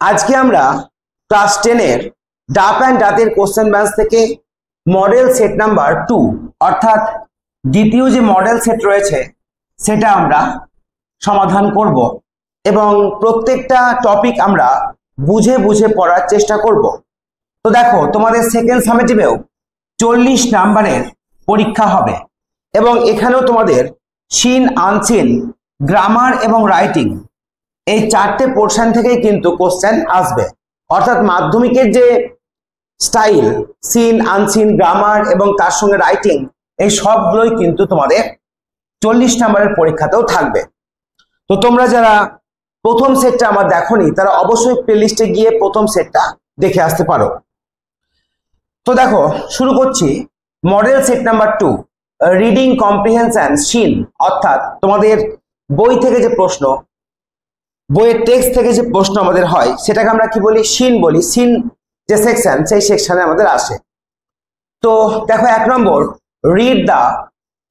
আজকে আমরা ক্লাস 10 এর ডাপ অ্যান্ড ডাতের কোশ্চেন ব্যাংক থেকে মডেল সেট নাম্বার 2 অর্থাৎ দ্বিতীয় যে মডেল সেট রয়েছে সেটা আমরা সমাধান করব এবং প্রত্যেকটা টপিক আমরা বুঝে বুঝে পড়ার চেষ্টা করব। তো দেখো, তোমাদের সেকেন্ড সামেটিভেও 40 নাম্বারের পরীক্ষা হবে এবং এখানেও তোমাদের সিন আনসিন, গ্রামার এবং রাইটিং এই চারটে পোর্শন থেকেই কিন্তু কোশ্চেন আসবে। অর্থাৎ মাধ্যমিকের যে স্টাইল, সিন আনসিন, গ্রামার এবং তার সঙ্গে রাইটিং, এই সবগুলোই কিন্তু তোমাদের 40 নাম্বারের পরীক্ষাতেও থাকবে। তো তোমরা যারা প্রথম সেটটা আমার দেখোনি তারা অবশ্যই প্লেলিস্টে গিয়ে প্রথম সেটটা দেখে আসতে পারো। তো দেখো, শুরু করছি model set number 2, reading comprehension seen. অর্থাৎ তোমাদের বই থেকে যে প্রশ্ন, বইয়ের টেক্সট থেকে যে প্রশ্ন আমাদের হয় সেটাকে আমরা কি বলি? সিন বলি। সিন যে সেকশন, সেই সেকশনে আমাদের আসে। তো দেখো, 1 number, read the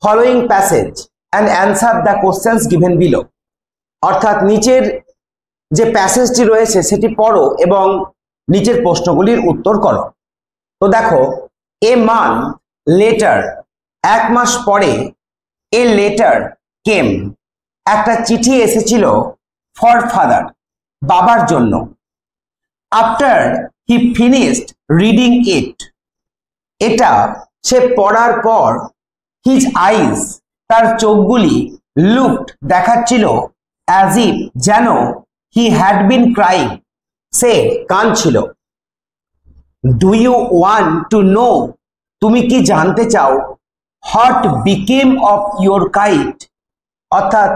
following passage and answer the questions given below. অর্থাৎ নিচের যে প্যাসেজটি রয়েছে সেটি পড়ো এবং নিচের প্রশ্নগুলির উত্তর করো। তো দেখো, এ মান্থ লেটার, 1 মাস পরে, এ লেটার কেম, একটা চিঠি এসেছিল, ফর ফাদার, বাবার জন্য। After he finished reading it, এটা সে পড়ার পর, হিজ আইজ, তার চোখগুলি, লুকড, দেখাচ্ছিল, অ্যাজ ইফ, যেন, হি হ্যাড বিন ক্রাইং, সে কাঁদছিল। Do you want to know, তুমি কি জানতে চাও, what became of your kite, অর্থাৎ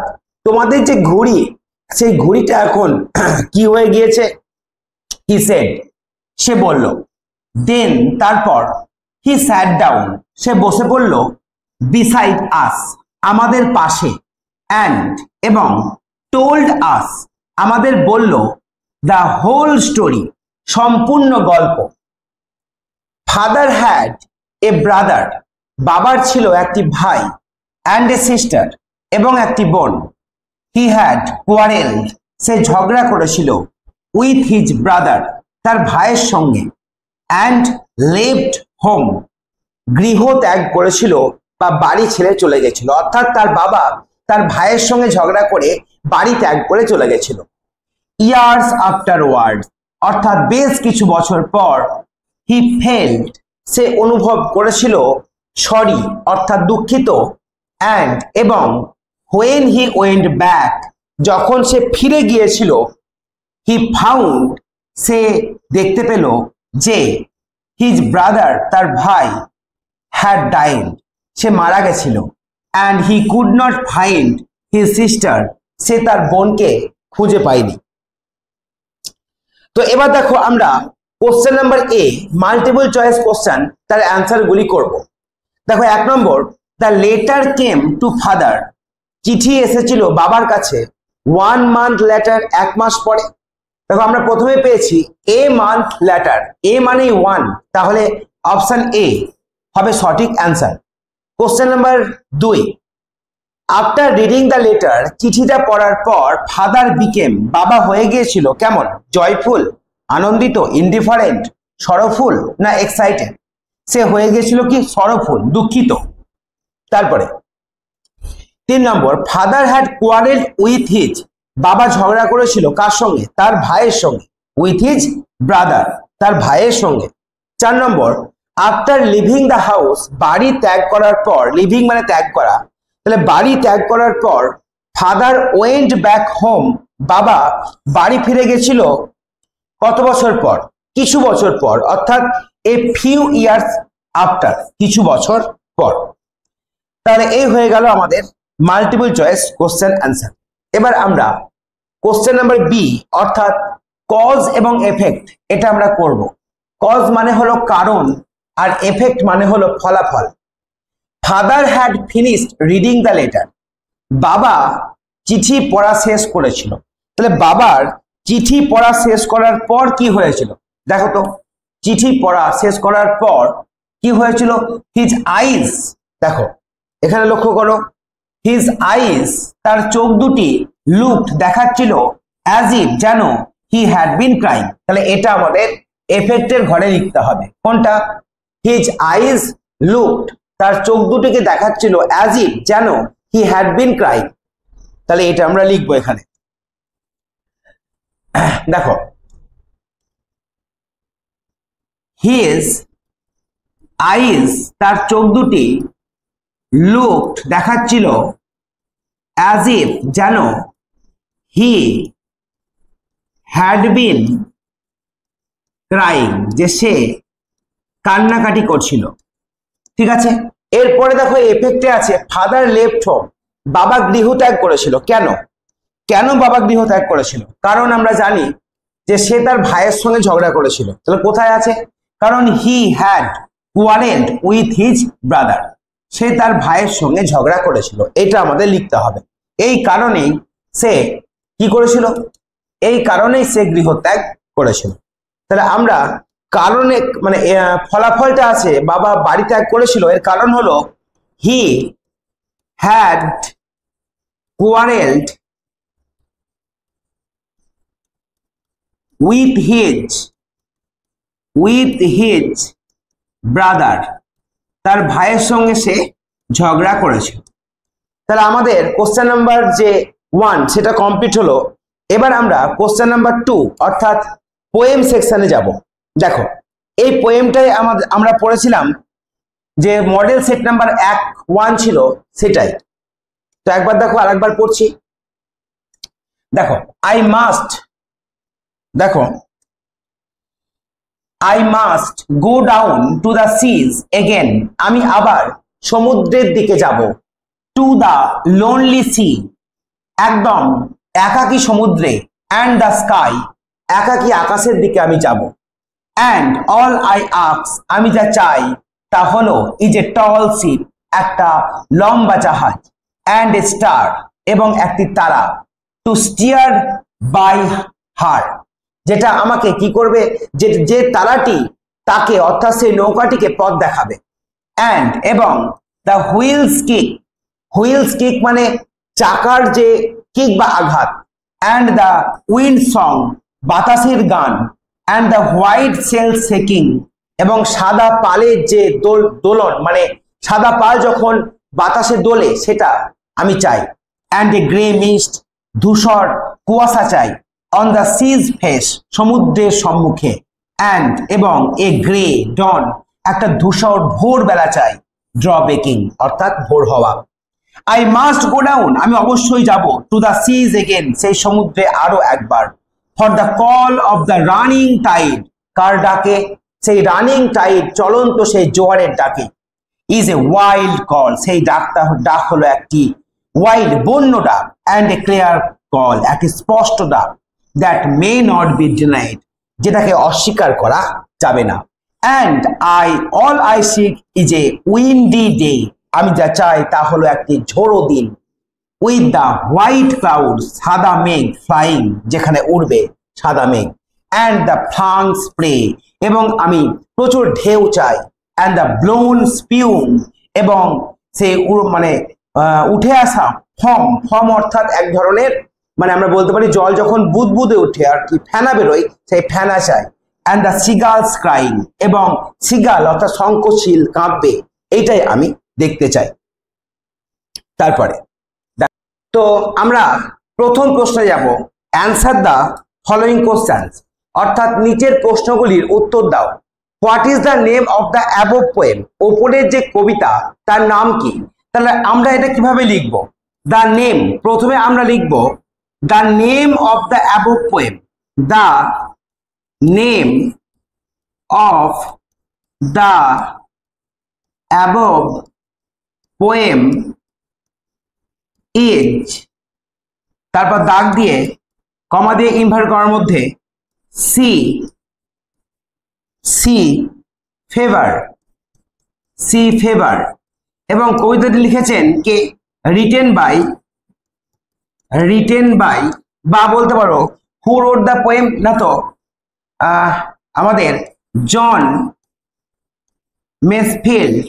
তোমাদের যে ঘড়ি, সেই ঘড়িটা এখন কি হয়ে গিয়েছে? হি সেড, সে বলল। দেন, তারপর, হি স্যাট ডাউন, সে বসে পড়ল, বিসাইড আস, আমাদের পাশে, অ্যান্ড, এবং, টোল্ড আস, আমাদের বলল, দ্য হোল স্টোরি, সম্পূর্ণ গল্প। ফাদার হ্যাড এ ব্রাদার, বাবার ছিল একটি ভাই, অ্যান্ড এ সিস্টার, এবং একটি বোন। হি হ্যাড কোয়ারেলড, সে ঝগড়া করেছিল, উইথ হিজ ব্রাদার, তার ভাইয়ের সঙ্গে, অ্যান্ড লেফট হোম, গৃহ ত্যাগ করেছিল বা বাড়ি ছেড়ে চলে গেছিল। অর্থাৎ তার বাবা তার ভাইয়ের সঙ্গে ঝগড়া করে বাড়ি ত্যাগ করে চলে গেছিল। ইয়ার্স আফটার ওয়ার্ড, অর্থাৎ বেশ কিছু বছর পর, হি ফেল্ড, সে অনুভব করেছিল, সরি, অর্থাৎ দুঃখিত, অ্যান্ড, এবং, হোয়েন হি ওয়েন্ট ব্যাক, যখন সে ফিরে গিয়েছিল, হি ফাউন্ড, সে দেখতে পেল যে, হিজ ব্রাদার, তার ভাই, হ্যাড ডাইড, সে মারা গেছিল, and he could not find his sister, সে তার বোনকে খুঁজে পায়নি। তো এবার দেখো, আমরা question number A, multiple choice question, তার অ্যান্সার গুলি করব। দেখো, 1 number, the letter came to father, চিঠি এসেছিল বাবার কাছে, 1 মান্থ লেটার, 1 মাস পরে। দেখো, আমরা প্রথমে পেয়েছি এ মান্থ লেটার, এ মানে 1, তাহলে অপশন এ হবে সঠিক answer. Question number 2, after reading the letter, চিঠিটা পড়ার পর, ফাদার বিকেম, বাবা হয়ে গিয়েছিল কেমন? জয়ফুল, আনন্দিত, ইনডিফারেন্ট, সরফুল, না এক্সাইটেড? সে হয়ে গিয়েছিল কি? সরফুল, দুঃখিত। তারপরে 3 number, father had quarrelled with his, বাবা ঝগড়া করেছিল কার সঙ্গে? তার ভাইয়ের সঙ্গে, উইথ হিজ ব্রাদার, তার ভাইয়ের সঙ্গে। 4 নম্বর, আফটার লিভিং দ্য হাউস, বাড়ি ত্যাগ করার পর, লিভিং মানে ত্যাগ করা, তাহলে বাড়ি ত্যাগ করার পর, ফাদার ওয়েন্ট ব্যাক হোম, বাবা বাড়ি ফিরে গেছিল কত বছর পর? কিছু বছর পর, অর্থাৎ এ ফিউ ইয়ার্স আফটার, কিছু বছর পর। তাহলে এই হয়ে গেল আমাদের মাল্টিপল চয়েস কোশ্চেন অ্যান্সার। এবার আমরা কোশ্চেন নাম্বার বি, অর্থাৎ কজ এবং এফেক্ট, এটা আমরা করব। কজ মানে হলো কারণ, আর এফেক্ট মানে হলো ফলাফল। Father had finished reading the letter, বাবা চিঠি পড়া শেষ করেছিল। তাহলে বাবার চিঠি পড়া শেষ করার পর কি হয়েছিল? দেখো তো, চিঠি পড়া শেষ করার পর কি হয়েছিল? হিজ আইজ, দেখো এখানে লক্ষ্য করো, হিজ আইজ, তার চোখ দুটি, লুকড, দেখাচ্ছিল, অ্যাজ ইফ, যেন, হি হ্যাড বিন ক্রাইং। তাহলে এটা আমাদের এফেক্টের ঘরে লিখতে হবে। কোনটা? হিজ আইজ লুকড, তার চোখ দুটিকে দেখাচ্ছিল অ্যাজ ইফ, যেন হি হ্যাড বিন ক্রাইং। তাহলে এটা আমরা লিখবো এখানে। দেখো, হিজ আইজ, তার চোখ দুটি, লুকড, দেখাচ্ছিল, অ্যাজ ইফ, যেন, হি হ্যাড বিন ক্রাইং, যে সে কান্নাকাটি করছিল। ঠিক আছে, এরপরে দেখো এফেক্টে আছে ফাদার লেফট হোম, বাবা গৃহত্যাগ করেছিল। কেন? কেন বাবা গৃহত্যাগ করেছিল? কারণ আমরা জানি যে সে তার ভাইয়ের সঙ্গে ঝগড়া করেছিল। তাহলে কোথায় আছে? কারণ he had quarrelled with his brother, সে তার ভাইয়ের সঙ্গে ঝগড়া করেছিল। এটা আমাদের লিখতে হবে। এই কারণেই সে কি করেছিল? এই কারণেই সে গৃহত্যাগ করেছিল। তাহলে আমরা কারণে মানে ফলাফলটা আছে বাবা বাড়ি ত্যাগ করেছিল, এর কারণ হলো হি had quarrelled with his brother, তার ভাইয়ের সঙ্গে সে ঝগড়া করেছিল। তাহলে আমাদের কোশ্চেন নাম্বার যে 1 সেটা কমপ্লিট হলো। এবার আমরা কোশ্চেন নাম্বার 2 অর্থাৎ পোয়েম সেকশনে যাব। দেখো, এই পোয়েমটাই আমরা পড়েছিলাম যে মডেল সেট নাম্বার 1 ছিল সেটাই। তো একবার দেখো, আরেকবার পড়ছি। দেখো, I must go down to the seas again, আমি আবার সমুদ্রের দিকে যাব। To the lonely sea, একদম একাকী সমুদ্রে। And the sky, একাকী আকাশের দিকে আমি যাব। And all I ask, আমি যা চাই তা হলো is a tall ship, একটা লম্বা জাহাজ। And a star, এবং একটি তারা। To steer by her, যেটা আমাকে কি করবে? যে তারাটি তাকে অর্থাৎ সেই নৌকাটিকে পথ দেখাবে। And, এবং the wheels kick মানে চাকার যে কিক বা আঘাত। And the wind song, বাতাসের গান। And the white sail shaking, এবং সাদা পালের যে দোলন মানে সাদা পাল যখন বাতাসে দোলে সেটা আমি চাই। And a grey mist, ধূসর কুয়াশা চাই। On the sea's face, সমুদ্রের সম্মুখে। And, এবং a grey dawn, একটা ধূসর ভোরবেলা চাই। Draw breaking, অর্থাৎ ভোর হওয়া। I must go down, আমি অবশ্যই যাব। To the seas again, সেই সমুদ্রে আরো একবার। For the call of the running tide, কার ডাকে? সেই রানিং টাইড, চলন্ত সেই জোয়ারের ডাকে। Is a wild call, সেই ডাক হলো একটি ওয়াইল্ড, বন্য ডাক। And a clear call, একটি স্পষ্ট ডাক। That may not be denied, যেটাকে অস্বীকার করা যাবে না। And all I seek is a windy day, আমি যা চাই তা হলো একটি ঝোড়ো দিন। With the white clouds, সাদা মেঘ, flying, যেখানে উড়বে সাদা মেঘ। And the flung spray, এবং আমি প্রচুর ঢেউ চাই। And the blown spume, এবং সেই মানে উঠে আসা ফম অর্থাৎ এক ধরনের মানে আমরা বলতে পারি জল যখন বুদবুদে উঠে আর কি ফেনা বেরোয়, সেই ফেনা চাই। And the seagulls crying, এবং সিগাল অর্থাৎ শঙ্খচিল কাঁপবে, এইটাই আমি দেখতে চাই। তারপরে তো আমরা প্রথম প্রশ্নে যাব। অ্যান্সার দ্য ফলোইং কোশ্চেন্স, অর্থাৎ নিচের প্রশ্নগুলির উত্তর দাও। What is the name of the above poem, ওপরের যে কবিতা তার নাম কি? তাহলে আমরা এটা কিভাবে লিখব? দ্য নেম, প্রথমে আমরা লিখব the name of the above poem. The name of the above poem is, তারপর দাগ দিয়ে কমা দিয়ে ইনভার্ট করার মধ্যে সি ফেভার, এবং কবিতাটি লিখেছেন কে? রিটেন বাই বা বলতে পারো হু রোট দ্য পোয়েম, না তো আমাদের জন মেসফিল্ড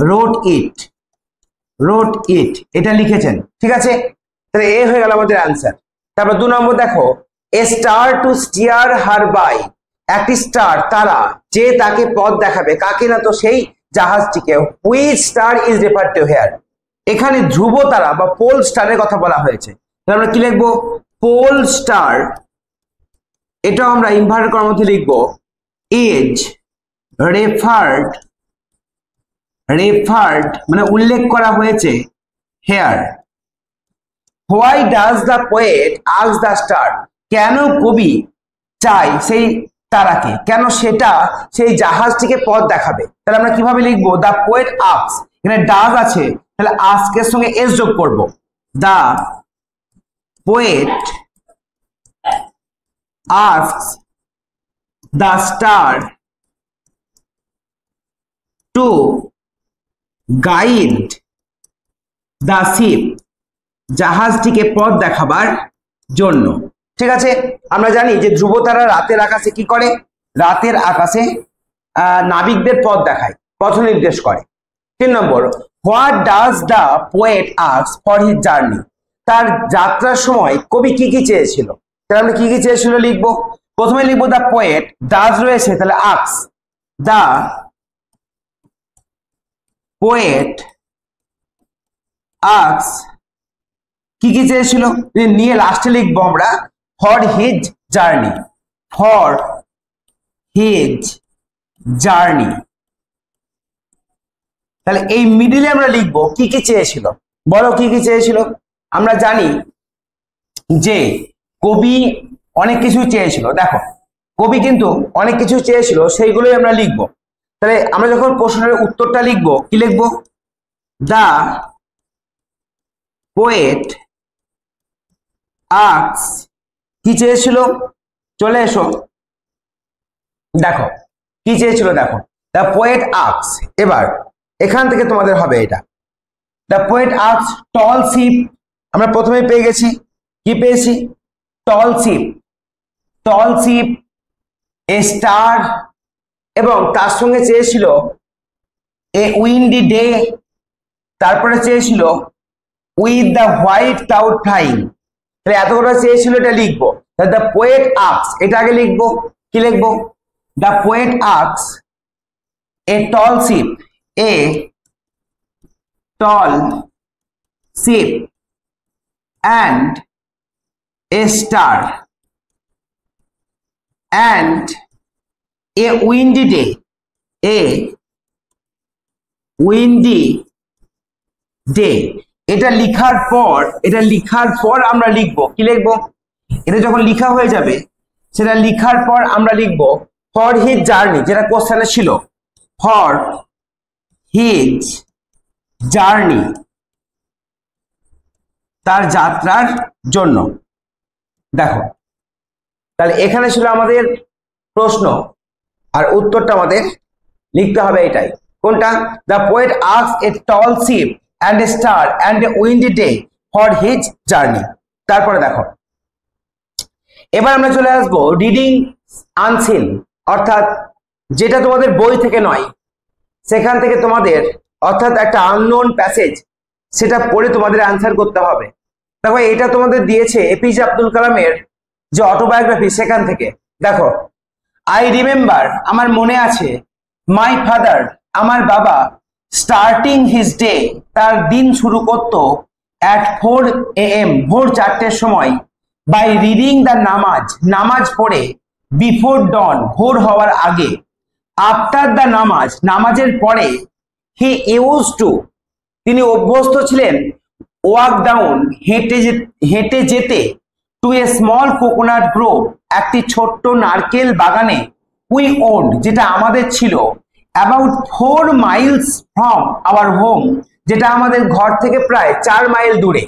wrote it রোট ইট, এটা লিখেছেন, ঠিক আছে। তাহলে এ হয়ে গেল আমাদের অ্যান্সার। তারপর 2 নম্বর দেখো, a star to steer her by, একটি স্টার তারা যে তাকে পথ দেখাবে, কাকে না, তো সেই জাহাজটিকে। Which star is refer to here, এখানে ধ্রুব তারা বা পোল স্টারের কথা বলা হয়েছে। তাহলে আমরা কি লিখবো, পোল স্টার, এটা আমরা ইনভার্ট করার মধ্যে লিখবো ইজ রেফার্ড, রেফার্ড মানে উল্লেখ করা হয়েছে, here. Why does the poet ask the star, কেন কবি চাই সেই তারাকে, কেন সেটা সেই জাহাজটিকে পথ দেখাবে। তাহলে আমরা কিভাবে লিখবো, দ্য পোয়েট আস্কস, এখানে ডাজ আছে, তাহলে আস্কের সঙ্গে এস যোগ করব, the poet asks the star to guide the ship, জাহাজটিকে পথ দেখাবার জন্য, ঠিক আছে। আমরা জানি যে ধ্রুবতারা রাতের আকাশে কি করে, রাতের আকাশে নাবিকদের পথ দেখায়, পথ নির্দেশ করে। 3 number, what does the poet ask for his journey, তার যাত্রার সময় কবি কি কি চেয়েছিল। তাহলে আমরা কি কি চেয়েছিল লিখবো, প্রথমে লিখবো দ্য পোয়েট, ডাজ রয়েছে তাহলে আস্ক, দ্য পোয়েট আস্ক কি কি চেয়েছিল, নিয়ে লাস্টে লিখবো আমরা for his journey, for his journey. তাহলে এই মিডিলে আমরা লিখবো কি কি চেয়েছিল, বলো কি কি চেয়েছিল। আমরা জানি যে কবি অনেক কিছু চেয়েছিল, দেখো কবি কিন্তু অনেক কিছু চেয়েছিল, সেইগুলোই আমরা লিখবো। তাহলে আমরা যখন প্রশ্নের উত্তরটা লিখবো, কি লিখবো, দা পোয়েট আস্কস, কি চেয়েছিল, চলে এসো দেখো কি চেয়েছিল, দেখো দ্য পোয়েট আস্কস। এবার এখান থেকে তোমাদের হবে এটা, the poet asks tall ship, আমরা প্রথমেই পেয়ে গেছি, কি পেয়েছি, tall ship, tall ship, a star, এবং তার সঙ্গে চেয়েছিল এ উইন্ডি ডে, তারপরে চেয়েছিল with the white cloud flying. তাহলে এতগুলো চেয়েছিল, এটা লিখবো। দ্য পোয়েট আস্কস, এটা আগে লিখবো, কি লিখবো, the poet asks a tall ship, a tall ship and a star and a windy day, a windy day। এটা লিখার পর আমরা লিখবো, কি লিখবো, এটা যখন লিখা হয়ে যাবে, সেটা লিখার পর আমরা লিখবো ফর হিজ জার্নি, যেটা কোশ্চেনে ছিল, ফর হিজ জার্নি, তার যাত্রার জন্য। দেখো তাহলে এখানে ছিল আমাদের প্রশ্ন, আর উত্তরটা আমাদের লিখতে হবে এটাই, কোনটা, the poet asks a tall ship and a star and a windy day for his journey. তারপরে দেখো এবার আমরা চলে আসবো রিডিং আনসিন, অর্থাৎ যেটা তোমাদের বই থেকে নয়, সেখান থেকে তোমাদের অর্থাৎ একটা আননোন প্যাসেজ, সেটা পড়ে তোমাদের অ্যান্সার করতে হবে। দেখো এটা তোমাদের দিয়েছে এপিজে আব্দুল কালামের যে অটোবায়োগ্রাফি, সেখান থেকে। দেখো, আই রিমেম্বার, আমার মনে আছে, মাই ফাদার, আমার বাবা, স্টার্টিং হিজ ডে, তার দিন শুরু করত অ্যাট 4 AM, ভোর 4টের সময়, বাই রিডিং দ্য নামাজ, নামাজ পড়ে, বিফোর ডন, ভোর হওয়ার আগে, আফটার দ্য নামাজ, নামাজের পরে, হি ইউজ টু, তিনি অভ্যস্ত ছিলেন, ওয়াক ডাউন, হেঁটে যেতে, two a small coconut Grove, একটি ছোট্ট নারকেল বাগানে, উই ওন্ড, যেটা আমাদের ছিল, about 4 miles from our home, যেটা আমাদের ঘর থেকে প্রায় 4 মাইল দূরে।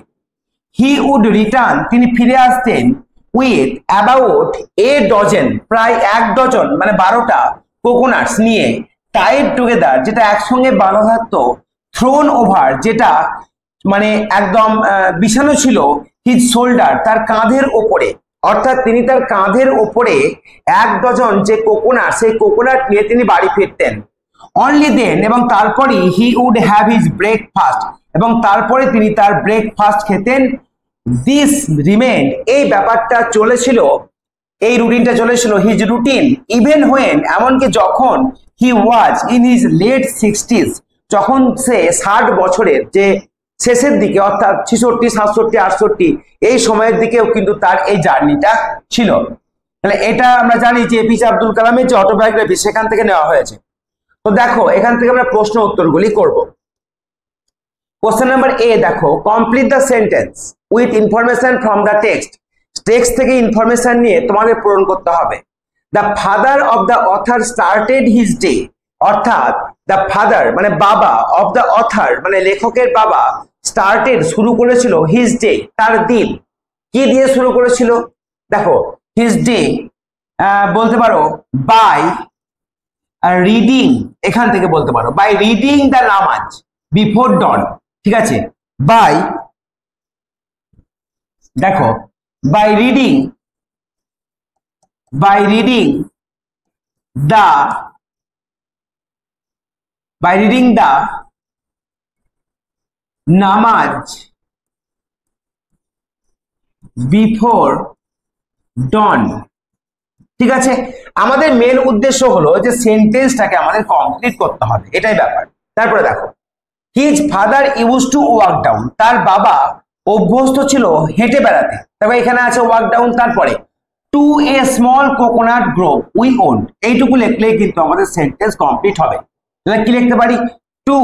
হি উড রিটার্ন, তিনি ফিরে আসতেন, উইথ অ্যাবাউট এ ডজন, প্রায় 1 ডজন মানে 12টা কোকোনাটস নিয়ে, টাইড টুগেদার, যেটা একসঙ্গে বাঁধা থাকতো, থ্রোন ওভার, যেটা মানে একদম বিছানো ছিল, হিজ শোল্ডার, তার কাঁধের ওপরে, অর্থাৎ তিনি তার কাঁধের ওপরে 1 ডজন যে কোকোনাট, সেই কোকোনাট নিয়ে তিনি বাড়ি ফিরতেন। অনলি দেন, এবং তারপরে he would have his breakfast, এবং তারপরে তিনি তার ব্রেকফাস্ট খেতেন। দিস রিমেন্ড, এই ব্যাপারটা চলেছিল, এই রুটিনটা চলেছিল, হিজ রুটিন ইভেন হোয়েন, এমনকি যখন he was in his late 60s, যখন সে 60 বছরের যে শেষের দিকে, অর্থাৎ 66, 67, 68 এই সময়ের দিকেও কিন্তু তার এই জার্নিটা ছিল। তাহলে এটা আমরা জানি যে এপিজে আব্দুল কালামের যে অটোবায়োগ্রাফি সেখান থেকে নেওয়া হয়েছে। তো দেখো এখান থেকে আমরা প্রশ্ন উত্তরগুলি করব। কোশ্চেন নাম্বার এ দেখো, complete the sentence with information from the text. Text থেকে ইনফরমেশন নিয়ে তোমাদের পূরণ করতে হবে। The father of the author started his day, অর্থাৎ দ্য ফাদার মানে বাবা, অফ দ্য অথর মানে লেখকের বাবা, স্টার্টেড শুরু করেছিল, হিজ ডে তার দিন, কি দিয়ে শুরু করেছিল? দেখো হিজ ডে বলতে পারো বাই রিডিং, এখান থেকে বলতে পারো বাই রিডিং দ্য নামাজ বিফোর ডন, ঠিক আছে? বাই, দেখো বাই রিডিং the নামাজ বিফোর ডন, ঠিক আছে? আমাদের মেন উদ্দেশ্য হলো যে সেন্টেন্সটাকে আমাদের কমপ্লিট করতে হবে, এটাই ব্যাপার। তারপরে দেখো, his father use to walk down, তার বাবা অভ্যস্ত ছিল হেঁটে বেড়াতে। তবে এখানে আছে ওয়াক ডাউন, তারপরে to a small coconut grove we own, এইটুকু লিখলেই কিন্তু আমাদের সেন্টেন্স কমপ্লিট হবে। তাহলে কি লিখতে পারি? To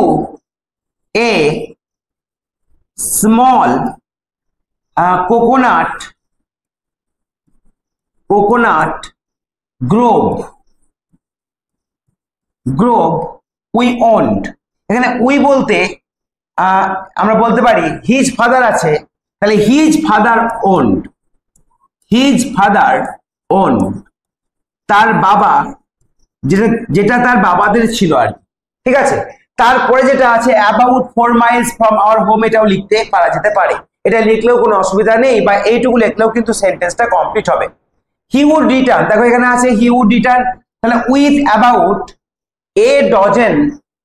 a small coconut grove we owned. এখানে উই বলতে আমরা বলতে পারি হিজ ফাদার আছে, তাহলে হিজ ফাদার ওন্ড, তার বাবা, যেটা তার বাবাদের ছিল আর কি, ঠিক আছে? তারপরে যেটা আছে about 4 miles from our home, এটাও লিখতে পারা যেতে পারে, এটা লিখলেও কোনো অসুবিধা নেই, বা এইটুকু লিখলেও কিন্তু সেন্টেন্সটা কমপ্লিট হবে। হি উড রিটার্ন, দেখো এখানে আছে হি উড রিটার্ন, তাহলে with about a dozen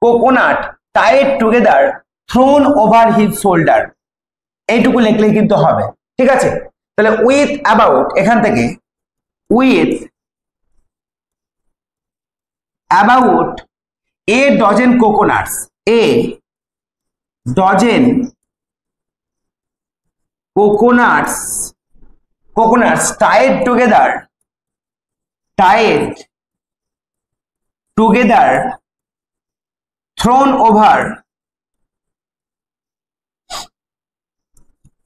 coconut tied together thrown over his shoulder, এইটুকু লিখলেই কিন্তু হবে, ঠিক আছে? তাহলে উইথ অ্যাবাউট, এখান থেকে with about a dozen coconuts, a dozen coconuts tied together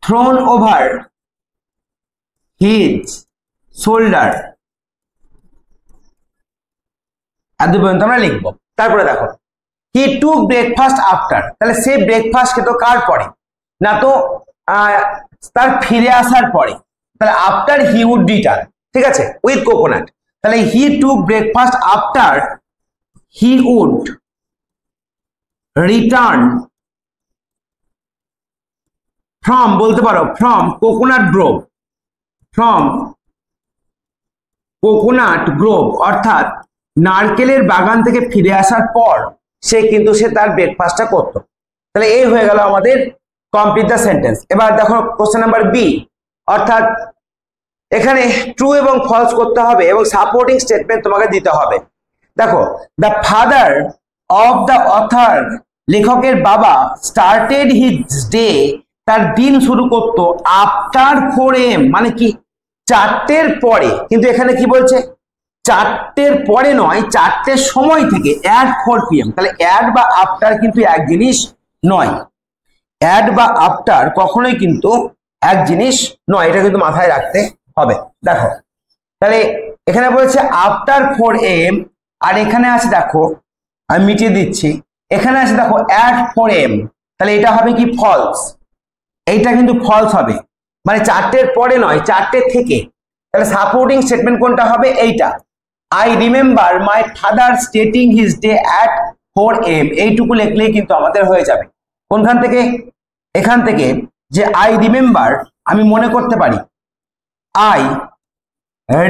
thrown over his shoulder, এত পর্যন্ত আমরা লিখবো। তারপরে দেখো হি টুক ব্রেকফাস্ট আফটার, তাহলে সে ব্রেকফাস্ট খেতো কার পরে? না তো তার ফিরে আসার পরে, তাহলে আফটার হি উড রিটার্ন, ঠিক আছে? উইথ কোকোনাট, তাহলে he took breakfast after he would return from, বলতে পারো ফ্রম কোকোনাট গ্রোভ, অর্থাৎ নারকেলের বাগান থেকে ফিরে আসার পর সে তার ব্রেকফাস্টটা করত। তাহলে এই হয়ে গেল আমাদের কমপ্লিট দ্য সেন্টেন্স। এবার দেখো কোশ্চেন নাম্বার বি, অর্থাৎ এখানে ট্রু এবং ফলস করতে হবে এবং সাপোর্টিং স্টেটমেন্ট তোমাকে দিতে হবে। দেখো the father of the author, লেখকের বাবা, স্টার্টেড হিজ ডে, তার দিন শুরু করতো আফটার 4 AM, মানে কি 4টের পরে, কিন্তু এখানে কি বলছে 4টের পরে নয়, 4টের সময় থেকে অ্যাট 4 PM। তাহলে অ্যাট বা আফটার কিন্তু এক জিনিস নয়, অ্যাট বা আফটার কখনোই কিন্তু এক জিনিস নয়, এটা কিন্তু মাথায় রাখতে হবে। দেখো তাহলে এখানে বলছে আফটার 4 AM, আর এখানে আছে দেখো আমি মিটিয়ে দিচ্ছি, এখানে আছে দেখো অ্যাট 4 AM, তাহলে এটা হবে কি ফলস, এইটা কিন্তু ফলস হবে, মানে 4টের পরে নয় 4টে থেকে। তাহলে সাপোর্টিং স্টেটমেন্ট কোনটা হবে? এইটা, I remember my father stating his day at 4 AM, এইটুকু লিখলেই কিন্তু আমাদের হয়ে যাবে। কোনখান থেকে? এখান থেকে, যে আই রিমেম্বার, আমি মনে করতে পারি, আই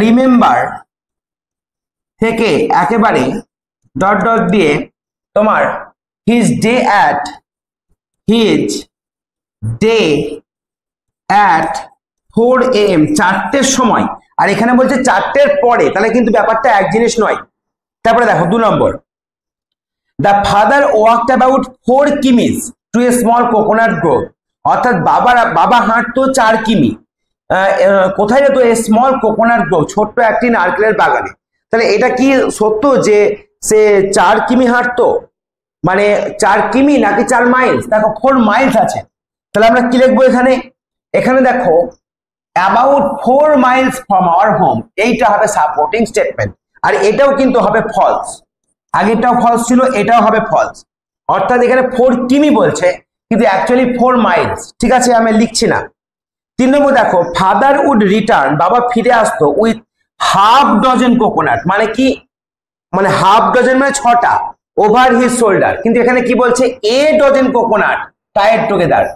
রিমেম্বার থেকে একেবারে ডট ডট দিয়ে তোমার হিজ ডে অ্যাট 4 AM 4টের সময়, আর এখানে বলছে 4টের পরে, তাহলে কিন্তু ব্যাপারটা এক জিনিস নয়। তারপরে দেখো 2 number, the father walked about 4 kms to a small coconut grove, অর্থাৎ বাবা হাঁটতো 4 কিমি, কোথায় যেত? এ স্মল কোকোনাট গ্রোভ, ছোট্ট একটি নারকেলের বাগানে। তাহলে এটা কি সত্য যে সে 4 কিমি হাঁটতো? মানে 4 কিমি নাকি 4 মাইলস? দেখো 4 মাইলস আছে, তাহলে আমরা কি লিখবো এখানে? এখানে দেখো about 4 Miles from our home, এইটা হবে সাপোর্টিং স্টেটমেন্ট, আর এটাও কিন্তু হবে ফলস। আগেরটাও ফলস ছিল, এটাও হবে ফলস। অর্থাৎ এখানে 4 কিমি বলছে, কিন্তু অ্যাকচুয়ালি 4 মাইলস। ঠিক আছে, আমি লিখছি না। 3 নম্বর দেখো, ফাদার উড রিটার্ন, বাবা ফিরে আসতো, উইথ হাফ ডজন কোকোনাট, মানে কি? মানে হাফ ডজন মানে 6টা, ওভার হিজ শোল্ডার, কিন্তু এখানে কি বলছে? A dozen coconut tied together.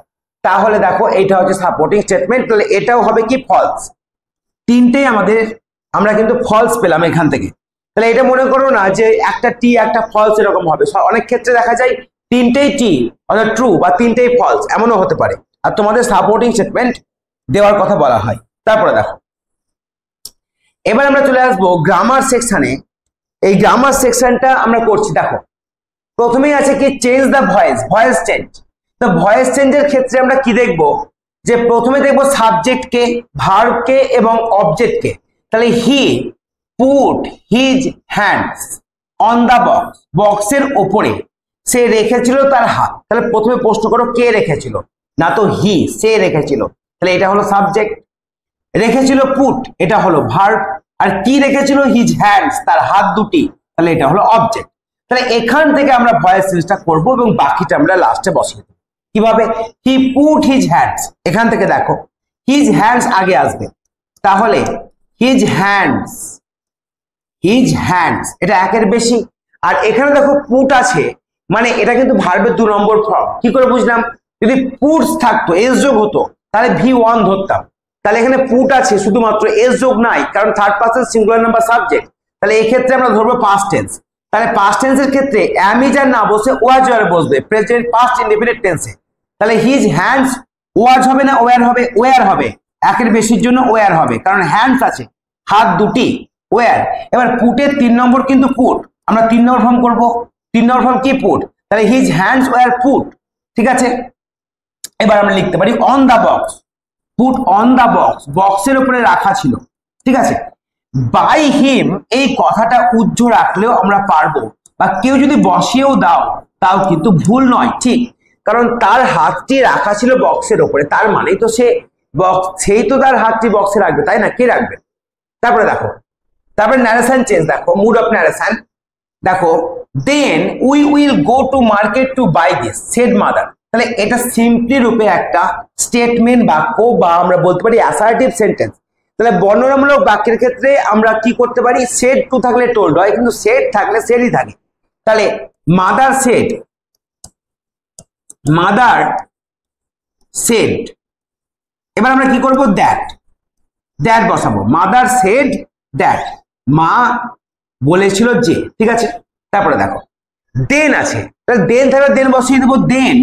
তাহলে দেখো এইটা হচ্ছে সাপোর্টিং স্টেটমেন্ট, তাহলে এটাও হবে কি? ফলস। তিনটেই আমরা কিন্তু ফলস পেলাম এখান থেকে। তাহলে এটা মনে করো না যে একটা টি একটা ফলস এরকম হবে, অনেক ক্ষেত্রে দেখা যায় তিনটেই টি অর্থাৎ ট্রু বা তিনটেই ফলস, এমনও হতে পারে, আর তোমাদের সাপোর্টিং স্টেটমেন্ট দেওয়ার কথা বলা হয়। তারপরে দেখো, এবার আমরা চলে আসবো গ্রামার সেকশনে। এই গ্রামার সেকশনটা আমরা করছি। দেখো প্রথমেই আছে কি? Change the voice, voice change. তো ভয়েস চেঞ্জের ক্ষেত্রে আমরা কি দেখবো? যে প্রথমে দেখবো সাবজেক্টকে, ভার্বকে এবং অবজেক্টকে। তাহলে he put his hands on the box, বক্সের ওপরে সে রেখেছিল তার হাত। তাহলে প্রথমে প্রশ্ন করো কে রেখেছিল? না তো হি, সে রেখেছিল, তাহলে এটা হলো সাবজেক্ট। রেখেছিল পুট, এটা হলো ভার্ব। আর কি রেখেছিল? হিজ হ্যান্ডস, তার হাত দুটি, তাহলে এটা হলো অবজেক্ট। তাহলে এখান থেকে আমরা ভয়েস চেঞ্জটা করবো এবং বাকিটা আমরা লাস্টে বসিয়ে দেবো। কিভাবে? হি পুট হিজ হ্যান্ডস, এখান থেকে দেখো হিজ হ্যান্ডস আগে আসবে, তাহলে হিজ হ্যান্ডস, হিজ হ্যান্ডস এটা একের বেশি। আর এখানে দেখো পুট আছে, মানে এটা কিন্তু ভার্বের 2 নম্বর ফর্ম। কি করে বুঝলাম? যদি পুটস থাকতো, এস যোগ হতো, তাহলে V1 ধরতাম। তাহলে এখানে পুট আছে, শুধুমাত্র এস যোগ নাই, কারণ third person singular number subject. তাহলে এই ক্ষেত্রে আমরা ধরবো পাস্ট টেন্স। তাহলে পাস্ট টেন্সের ক্ষেত্রে অ্যামিজ আর না বসে ওয়াজ আর বসবে প্রেজেন্ট পাস্ট ইনডেফিনিট টেন্সে। তাহলে হিজ হ্যান্ডস ওয়াজ হবে না ওয়্যার হবে? ওয়্যার হবে, একের বেশির জন্য ওয়্যার হবে, কারণ হ্যান্ডস আছে, হাত দুটি, ওয়্যার। এবার পুটের 3 নম্বর কিন্তু পুট, আমরা 3 নম্বর ফর্ম করবো। 3 নম্বর ফর্ম কি? পুট। তাহলে হিজ হ্যান্ডস ওয়্যার পুট। ঠিক আছে, এবার আমরা লিখতে পারি on the box, put on the box, বক্সের উপরে রাখা ছিল। ঠিক আছে, বাই হিম এই কথাটা উজ্জ রাখলেও আমরা পারবো, বা কেউ যদি বসিয়েও দাও তাও কিন্তু ভুল নয়, ঠিক, কারণ তার হাতটি রাখা ছিল বক্সের উপরে, তার মানেই তো সেই তো তার হাতটি বক্সে রাখবে, তাই না? কে রাখবে? তারপরে দেখো, তারপরে ন্যারেশন চেঞ্জ, দেখো মুড অফ ন্যারেশন। দেখো then we will go to market to buy this said mother. তাহলে এটা সিম্পলি রূপে একটা স্টেটমেন্ট বাক্য, বা আমরা বলতে পারি অ্যাসার্টিভ সেন্টেন্স। তাহলে বর্ণনামূলক বাক্যের ক্ষেত্রে আমরা কি করতে পারি? সেড টু থাকলে টোল্ড হয়, কিন্তু সেড থাকলে সেডই থাকে। তাহলে মাদার সেড, মাদার সেড। এবার আমরা কি করব? দ্যাট, দ্যাট বসাবো। মাদার সেড দ্যাট, মা বলেছিল যে। ঠিক আছে, তারপরে দেখো দেন আছে, তাহলে দেন থাকলে দেন বসিয়ে দেবো। দেন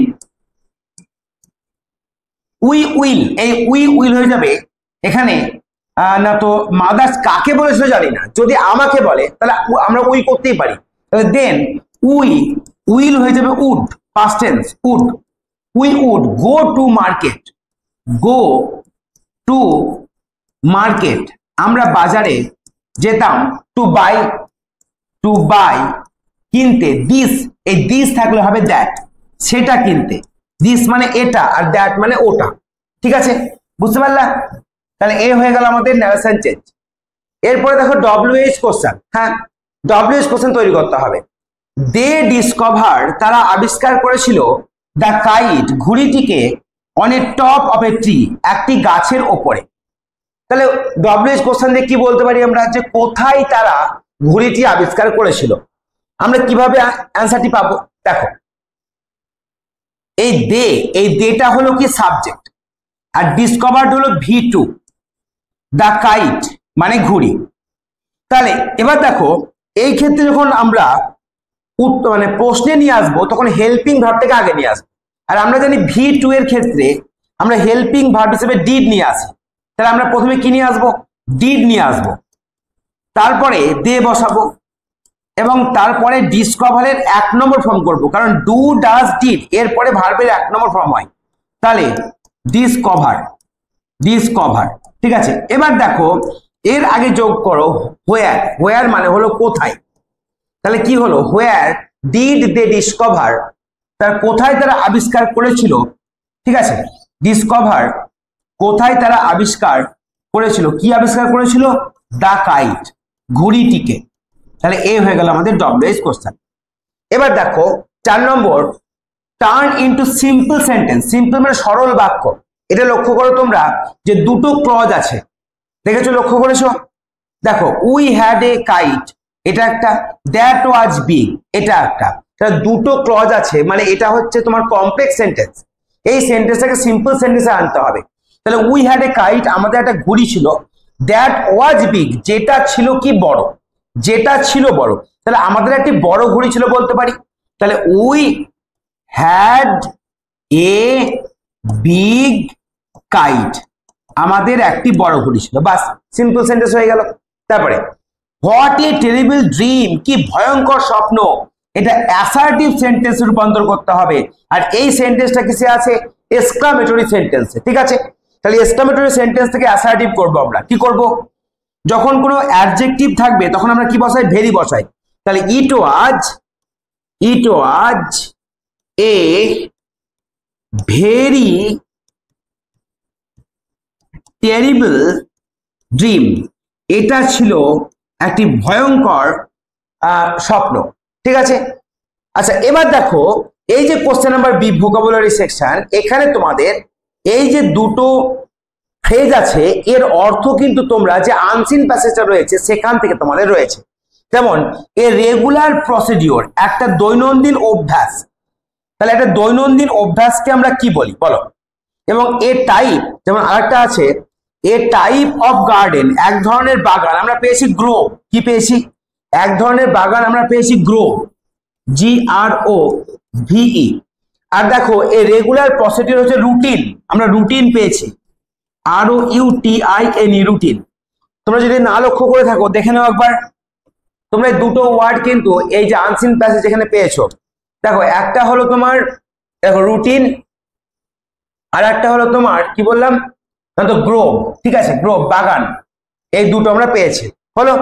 উই উইল, এই উই উইল হয়ে যাবে এখানে। না তো মাদার্স কাকে বলেছিল জানি না, যদি আমাকে বলে তাহলে আমরা উই করতেই পারি। তাহলে দেন উই উইল হয়ে যাবে would, past tense would. We would go to market, go to market, আমরা বাজারে যেতাম। টু বাই, টু বাই কিনতে। দিস, এই দিস থাকলে হবে দ্যাট, সেটা কিনতে। দিস মানে এটা, আর দ্যাট মানে ওটা। ঠিক আছে, বুঝতে পারলা? তাহলে এ হয়ে গেল আমাদের ন্যারেশন চেঞ্জ। এরপরে দেখো WH কোশ্চেন। হ্যাঁ, WH কোশ্চেন তৈরি করতে হবে। দে ডিসকভার, তারা আবিষ্কার করেছিল, দ্য কাইট ঘুড়িটিকে, on a top of a tree, একটি গাছের ওপরে। তাহলে WH কোশ্চেন দিয়ে কি বলতে পারি আমরা? যে কোথায় তারা ঘুড়িটি আবিষ্কার করেছিল। আমরা কিভাবে অ্যান্সারটি পাবো? দেখো এই দেটা হলো কি সাবজেক্ট, আর ডিসকভার্ড হলো V2, দ্য কাইট মানে ঘুড়ি। তাহলে এবার দেখো এই ক্ষেত্রে যখন আমরা মানে প্রশ্নে নিয়ে আসবো তখন হেল্পিং ভার্বটাকে আগে নিয়ে আসবো। আর আমরা জানি V2 এর ক্ষেত্রে আমরা হেল্পিং ভার্ব হিসেবে ডিড নিয়ে আসি, তাহলে আমরা প্রথমে কি নিয়ে আসবো? ডিড নিয়ে আসবো, তারপরে দে বসাবো এবং তারপরে ডিসকভারের 1 নম্বর ফর্ম করব, কারণ ডু ডাজ ডিড এরপরে ভার্বের 1 নম্বর ফর্ম হয়, তাহলে ডিসকভার। ঠিক আছে, এবার দেখো এর আগে যোগ করো হোয়ার। হোয়ার মানে হলো কোথায়, তাহলে কি হলো? হোয়ার ডিড দে ডিসকভার, তার কোথায় তারা আবিষ্কার করেছিল। ঠিক আছে, ডিসকভার কোথায় তারা আবিষ্কার করেছিল, কি আবিষ্কার করেছিল? দা কাইট, ঘুড়িটিকে। তাহলে এ হয়ে গেল আমাদের ডব্লিউএইচ কোশ্চেন। এবার দেখো 4 number, turn into simple sentence. Simple মানে সরল বাক্য। এটা লক্ষ্য করো তোমরা যে দুটো ক্লজ আছে, দেখেছো? লক্ষ্য করেছো? দেখো উই হ্যাড এ কাইট, এটা একটা, দ্যাট ওয়াজ বিগ, এটা একটা। তাহলে দুটো ক্লজ আছে, মানে এটা হচ্ছে তোমার কমপ্লেক্স সেন্টেন্স। এই সেন্টেন্সটাকে সিম্পল সেন্টেন্সে আনতে হবে। তাহলে উই হ্যাড এ কাইট, আমাদের একটা ঘুড়ি ছিল। দ্যাট ওয়াজ বিগ, যেটা ছিল কি বড়, যেটা ছিল বড়। তাহলে আমাদের একটি বড় ঘুড়ি ছিল বলতে পারি। তাহলে we had a big kite, আমাদের একটি বড় ঘুড়ি ছিল। বাস, সিম্পল সেন্টেন্স হয়ে গেল। তারপরে হোয়াট এ টেরিবল ড্রিম, কি ভয়ঙ্কর স্বপ্ন, এটা অ্যাসার্টিভ সেন্টেন্সে রূপান্তর করতে হবে। আর এই সেন্টেন্সটা কিসে আছে? এক্সক্লামেটরি সেন্টেন্সে। ঠিক আছে, তাহলে এক্সক্লামেটরি সেন্টেন্স থেকে অ্যাসার্টিভ করব আমরা। কি করব? যখন কোনো অ্যাডজেক্টিভ থাকবে তখন আমরা কি বসাই? ভেরি বসাই। তাহলে ইট ওয়াজ এ ভেরি টেরিবল ড্রিম, এটা ছিল একটি ভয়ঙ্কর স্বপ্ন। ঠিক আছে, আচ্ছা এবার দেখো এই যে question number B vocabulary section, এখানে তোমাদের এই যে দুটো ফ্রেজ আছে এর অর্থ কিন্তু তোমরা যে আনসিন প্যাসেজটা রয়েছে সেখান থেকে তোমাদের রয়েছে। যেমন এ রেগুলার প্রসিডিওর, একটা দৈনন্দিন অভ্যাস। তাহলে একটা দৈনন্দিন অভ্যাসকে আমরা কি বলি বলো? এবং এ টাইপ, যেমন আরেকটা আছে এ টাইপ অফ গার্ডেন, এক ধরনের বাগান আমরা পেয়েছি গ্রো। কি পেয়েছি? এক ধরনের বাগান আমরা পেয়েছি গ্রো, GROVE। আর দেখো এ রেগুলার প্রসিডিওর হচ্ছে রুটিন, আমরা রুটিন পেয়েছি, ROUTINE, রুটিন। তোমরা যদি না লক্ষ্য করে থাকো দেখে নাও একবার, তোমরা দুটো ওয়ার্ড কিন্তু এই যে আনসিন প্যাসেজ এখানে পেয়েছো। দেখো একটা হলো তোমার, দেখো রুটিন, আর একটা হলো তোমার কি বললাম তো গ্রোভ। ঠিক আছে, গ্রোভ বাগান, এই দুটো আমরা পেয়েছি। হলো,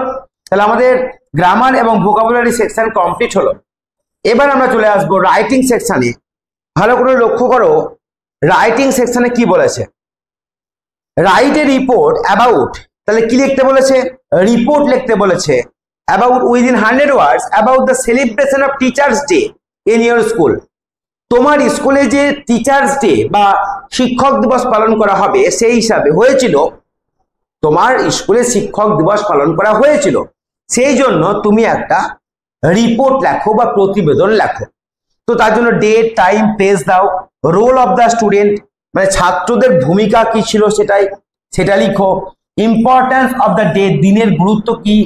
তাহলে আমাদের গ্রামার এবং ভোকাবুলারি সেকশন কমপ্লিট হলো। এবার আমরা চলে আসবো রাইটিং সেকশনে। ভালো করে লক্ষ্য করো রাইটিং সেকশনে কি বলেছে। রাইট এ রিপোর্ট অ্যাবাউট, তাহলে কি লিখতে বলেছে? রিপোর্ট লিখতে বলেছে about within 100 words about the celebration of teachers day in your school. তোমার স্কুলে যে টিচার্স ডে বা শিক্ষক দিবস পালন করা হবে সেই হিসাবে হয়েছিল, তোমার স্কুলে শিক্ষক দিবস পালন করা হয়েছিল, সেই জন্য তুমি একটা রিপোর্ট লেখো বা প্রতিবেদন লেখো। তো তার জন্য ডেট, টাইম, প্লেস দাও। রোল অফ দ্য স্টুডেন্ট, মানে ছাত্রদের ভূমিকা কি ছিল সেটা লিখো। ইম্পর্টেন্স অফ দ্য ডে, দিনের গুরুত্ব কি।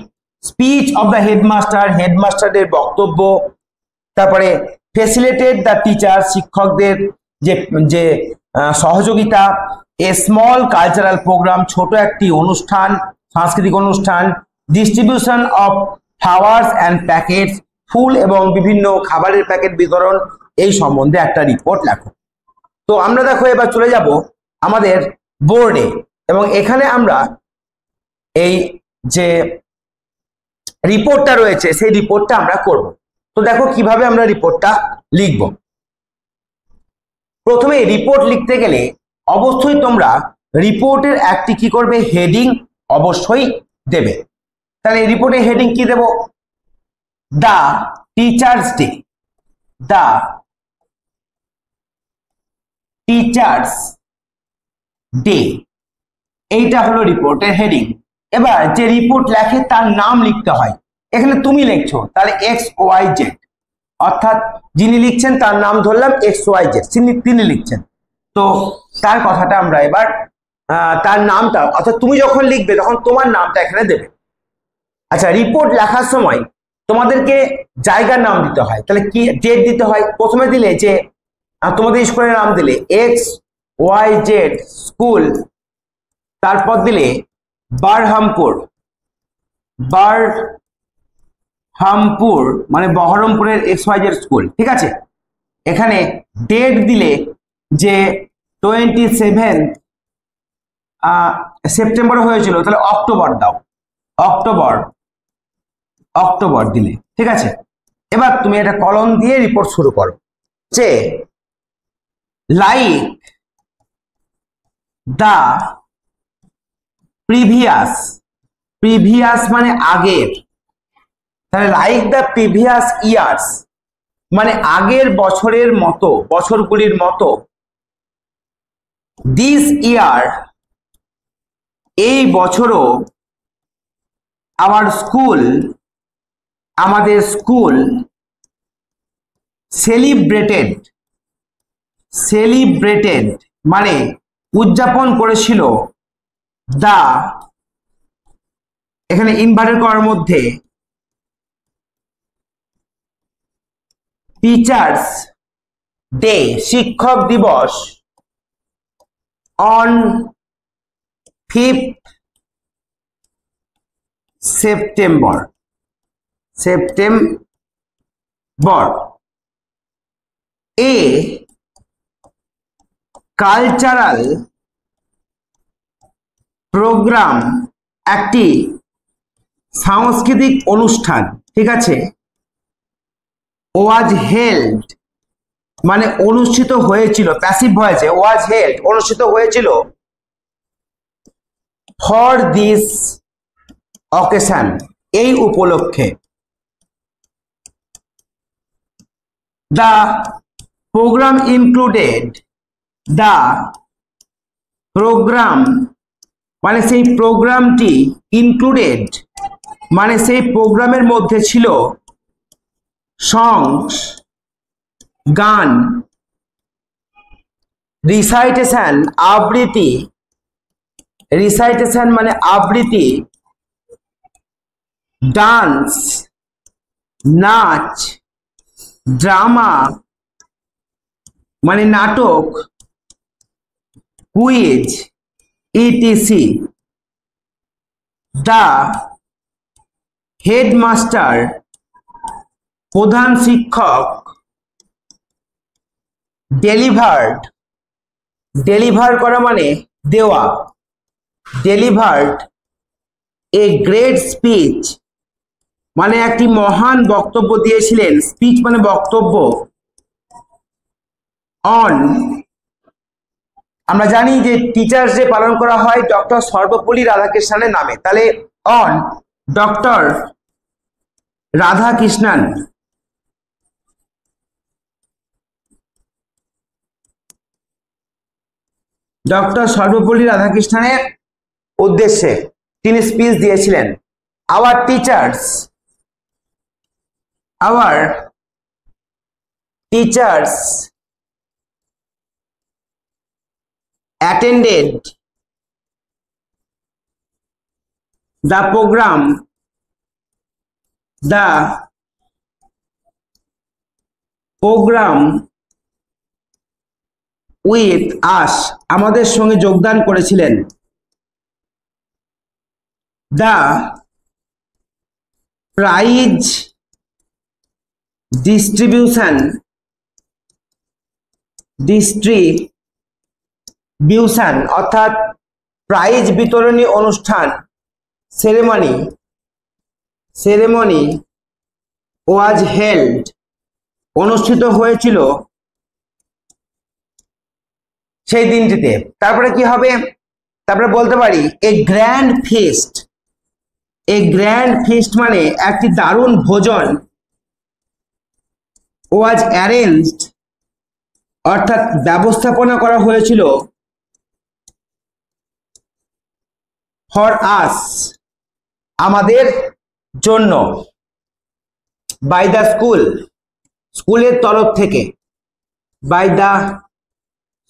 স্পিচ অফ দ্য হেডমাস্টার, হেডমাস্টারদের বক্তব্য। তারপরে ফেসিলিটেট দ্য টিচার, শিক্ষকদের যে সহযোগিতা। এ স্মল কালচারাল প্রোগ্রাম, ছোট একটি অনুষ্ঠান, সাংস্কৃতিক অনুষ্ঠান। Distribution of flowers and packets, ফুল এবং বিভিন্ন খাবারের প্যাকেট বিতরণ, এই সম্বন্ধে একটা রিপোর্ট লেখো। তো আমরা দেখো এবার চলে যাব আমাদের বোর্ডে, এবং এখানে আমরা এই যে রিপোর্টটা রয়েছে সেই রিপোর্টটা আমরা করব। তো দেখো কিভাবে আমরা রিপোর্টটা লিখব। প্রথমে রিপোর্ট লিখতে গেলে অবশ্যই তোমরা রিপোর্টের একটি কি করবে? হেডিং অবশ্যই দেবে। তাহলে রিপোর্টের হেডিং কি দেব? দা টিচার্স ডে, দা টিচার্স ডে, এইটা হলো রিপোর্টের হেডিং। এবার যে রিপোর্ট লেখে তার নাম লিখতে হয়। এখানে তুমি লিখছো, তাহলে XYZ, অর্থাৎ যিনি লিখছেন তার নাম ধরলাম XYZ, তিনি লিখছেন। তো তার কথাটা আমরা এবার তার নামটা, অর্থাৎ তুমি যখন লিখবে তখন তোমার নামটা এখানে দেবে। আচ্ছা, রিপোর্ট লেখার সময় তোমাদেরকে জায়গার নাম দিতে হয়। তাহলে কি ডেট দিতে হয়? প্রথমে দিলে যে তোমাদের স্কুলের নাম দিলে XYZ স্কুল, তারপর দিলে বারহামপুর, মানে বহরমপুরের XYZ স্কুল, ঠিক আছে। এখানে ডেট দিলে যে 27 সেপ্টেম্বরে হয়েছিল, তাহলে অক্টোবর দাও, অক্টোবর দিলে, ঠিক আছে। এবার তুমি এটা কলম দিয়ে রিপোর্ট শুরু করো যে লাইক দা প্রিভিয়াস মানে আগের, তাহলে লাইক দা প্রিভিয়াস ইয়ার্স মানে আগের বছরের মতো, বছরগুলির মতো। দিস ইয়ার এই বছরও আমাদের স্কুল সেলিব্রেটেড মানে উদযাপন করেছিল দা, এখানে ইনভার্টেড করার মধ্যে টিচার্স ডে শিক্ষক দিবস on 5th September a cultural programme একটি সাংস্কৃতিক অনুষ্ঠান, ঠিক আছে, ওয়াজ হেল্ড মানে অনুষ্ঠিত হয়েছিল, প্যাসিভ ভয়েসে ওয়াজ হেল্ড অনুষ্ঠিত হয়েছিল ফর দিস অকেশন এই উপলক্ষে। দ্য প্রোগ্রাম মানে সেই প্রোগ্রামটি ইনক্লুডেড মানে সেই প্রোগ্রামের মধ্যে ছিল সংস গান, রিসাইটেশন মানে আবৃত্তি, ডান্স নাচ, ড্রামা মানে নাটক, কুইজ ইটিসি। দা হেডমাস্টার প্রধান শিক্ষক ডেলিভার করা মানে দেওয়া, ডেলিভার্ড এ গ্রেট স্পিচ মানে একটি মহান বক্তব্য দিয়েছিলেন, স্পিচ মানে বক্তব্য, অন আমরা জানি যে টিচার্স ডে পালন করা হয় ডক্টর সর্বপল্লী রাধাকৃষ্ণনের নামে, তাহলে on doctor Radhakrishnan. Doctor Sarvepalli রাধাকৃষ্ণনের উদ্দেশ্যে তিনি স্পিচ দিয়েছিলেন। Our teachers attended the program with us আমাদের সঙ্গে যোগদান করেছিলেন। the prize distribution অর্থাৎ প্রাইজ বিতরণী অনুষ্ঠান, সেরেমনি ওয়াজ হেল্ড অনুষ্ঠিত হয়েছিল সেই দিনটিতে। তারপরে কি হবে? তারপরে বলতে পারি এ গ্র্যান্ড ফিস্ট মানে একটি দারুণ ভোজন, ওয়াজ অ্যারেঞ্জড অর্থাৎ ব্যবস্থাপনা করা হয়েছিল, ফর আস আমাদের জন্য, বাই দ্য স্কুলের তরফ থেকে, by the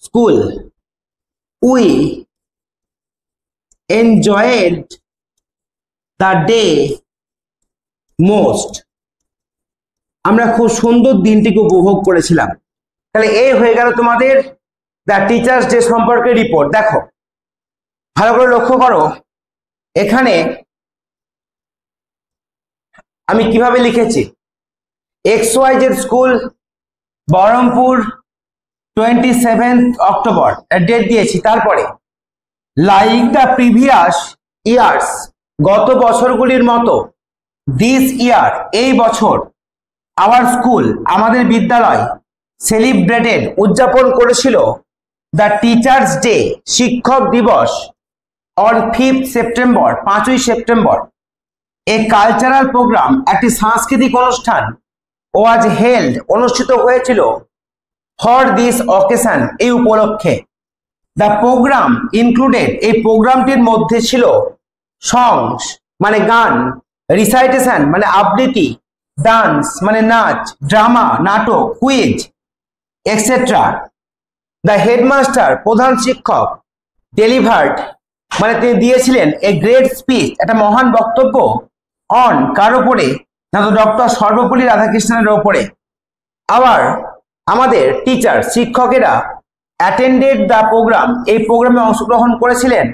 school, we enjoyed the day most আমরা খুব সুন্দর দিনটিকে উপভোগ করেছিলাম। তাহলে এই হয়ে গেল তোমাদের দ্য টিচার্স ডে সম্পর্কে রিপোর্ট। দেখো ভালো করে লক্ষ্য করো, এখানে আমি কিভাবে লিখেছি, XYZ school Baharampur 27 October date দিয়েছি। তারপরে লাইক দ্য প্রিভিয়াস ইয়ার্স, গত বছরগুলির মতো, দিস ইয়ার এই বছর, আওয়ার স্কুল আমাদের বিদ্যালয়, সেলিব্রেটেড উদযাপন করেছিল দ্য টিচার্স ডে শিক্ষক দিবস অন 5th সেপ্টেম্বর 5ই সেপ্টেম্বর। এ কালচারাল প্রোগ্রাম একটি সাংস্কৃতিক অনুষ্ঠান ওয়াজ হেল্ড অনুষ্ঠিত হয়েছিল ফর দিস অকেশন এই উপলক্ষে। দ্য প্রোগ্রাম ইনক্লুডেড এই প্রোগ্রামটির মধ্যে ছিল সংস মানে গান, রিসাইটেশন মানে আবৃত্তি, ডান্স মানে নাচ, ড্রামা নাটক, কুইজ এক্সেট্রা। দ্য হেডমাস্টার প্রধান শিক্ষক ডেলিভার্ড মানে তিনি দিয়েছিলেন এ গ্রেট স্পিচ একটা মহান বক্তব্য অন কার ওপরে না তো ডক্টর সর্বপল্লী রাধাকৃষ্ণনের ওপরে। আবার আমাদের টিচার শিক্ষকেরা অ্যাটেন্ডেড দ্য প্রোগ্রাম এই প্রোগ্রামে অংশগ্রহণ করেছিলেন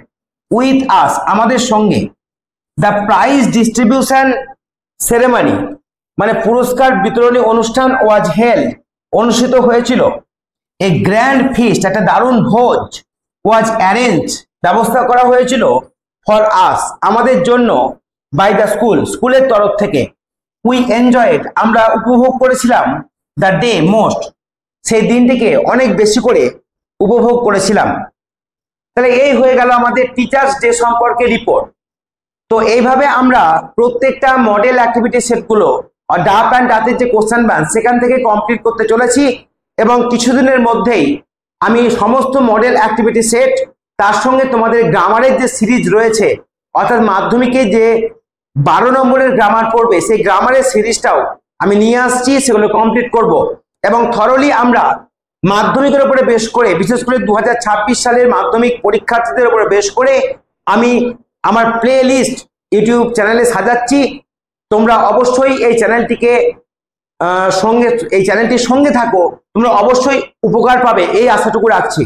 উইথ আস আমাদের সঙ্গে। দ্য প্রাইজ ডিস্ট্রিবিউশন সেরেমনি মানে পুরস্কার বিতরণী অনুষ্ঠান ওয়াজ হেল্ড অনুষ্ঠিত হয়েছিল। এ গ্র্যান্ড ফিস্ট একটা দারুণ ভোজ ওয়াজ অ্যারেঞ্জ ব্যবস্থা করা হয়েছিল ফর আস আমাদের জন্য বাই দ্য স্কুল স্কুলের তরফ থেকে। উই এনজয়েড আমরা উপভোগ করেছিলাম দ্য ডে মোস্ট সেই দিনটিকে অনেক বেশি করে উপভোগ করেছিলাম। তাহলে এই হয়ে গেল আমাদের টিচার্স ডে সম্পর্কে রিপোর্ট। তো এইভাবে আমরা প্রত্যেকটা মডেল অ্যাক্টিভিটি সেটগুলো ডাপ অ্যান্ড ডাতের যে কোশ্চেন ব্যাংক সেখান থেকে কমপ্লিট করতে চলেছি এবং কিছুদিনের মধ্যেই আমি সমস্ত মডেল অ্যাক্টিভিটি সেট তার সঙ্গে তোমাদের গ্রামারের যে সিরিজ রয়েছে অর্থাৎ মাধ্যমিকে যে 12 নম্বরের গ্রামার পড়বে সেই গ্রামারের সিরিজটাও আমি নিয়ে আসছি, সেগুলো কমপ্লিট করব এবং থরলি আমরা মাধ্যমিকের উপরে বেশ করে বিশেষ করে 2026 সালের মাধ্যমিক পরীক্ষার্থীদের উপরে বেশ করে আমি আমার প্লে লিস্ট ইউটিউব চ্যানেলে সাজাচ্ছি। তোমরা অবশ্যই এই চ্যানেলটির সঙ্গে থাকো, তোমরা অবশ্যই উপকার পাবে এই আশাটুকু রাখছি।